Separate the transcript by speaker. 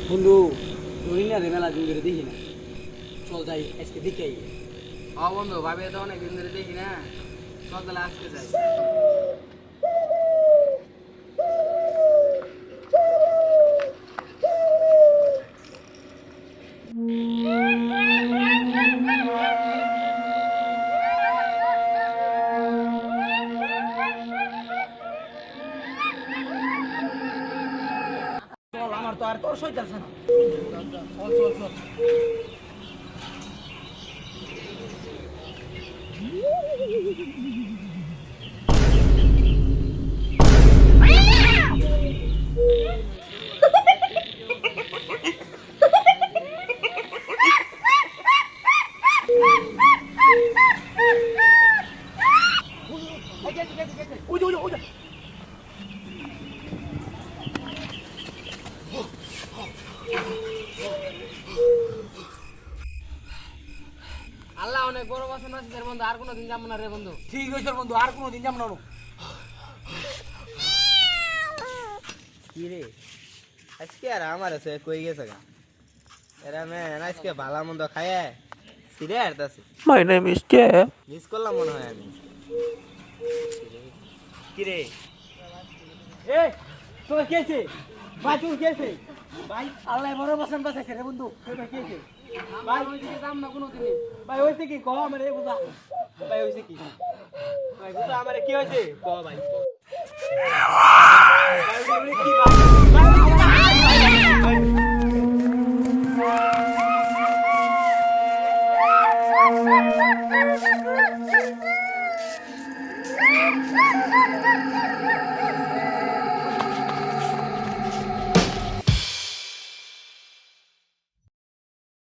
Speaker 1: বন্ধু তুই না রে মেলা দিন ধরে দেখি না, চল যাই আজকে দেখে।
Speaker 2: বন্ধু ভাবি তো অনেকদিন ধরে দেখি না, চল তাহলে আজকে যাই।
Speaker 1: চল, আমার তো আর তোর সইতাছে না। চল চল চল। ওই যে ওই যে ওই যে
Speaker 2: আল্লাহ অনেক বড় বাসন আছে রে বন্ধু, আর কোনোদিন যাবো না রে বন্ধু।
Speaker 1: ঠিক হয়েছে বন্ধু, আর কোনোদিন যাবো না।
Speaker 3: কি রে আজকে আর আমার আছে কই গেছে গা এরা মেন আজকে ভালো মন্দ খায় সিরে হারতাছে।
Speaker 4: My name is Jeff.
Speaker 3: Miss করলাম মনে হয় আমি। কি রে
Speaker 1: এ তোর কেছে ভাই, তোর কেছে ভাই? আল্লাহ বড় বাসন বাঁচাইছে রে বন্ধু। ভাই কেছে
Speaker 2: ভাই ওইদিকে যাম না কোনোদিনই।
Speaker 1: ভাই? হয়েছে কি কহ আমার এ বুঝা। ভাই হয়েছে কি? ভাই বুঝা আমার কি হয়েছে কহ ভাই। ভাই কি ভাই?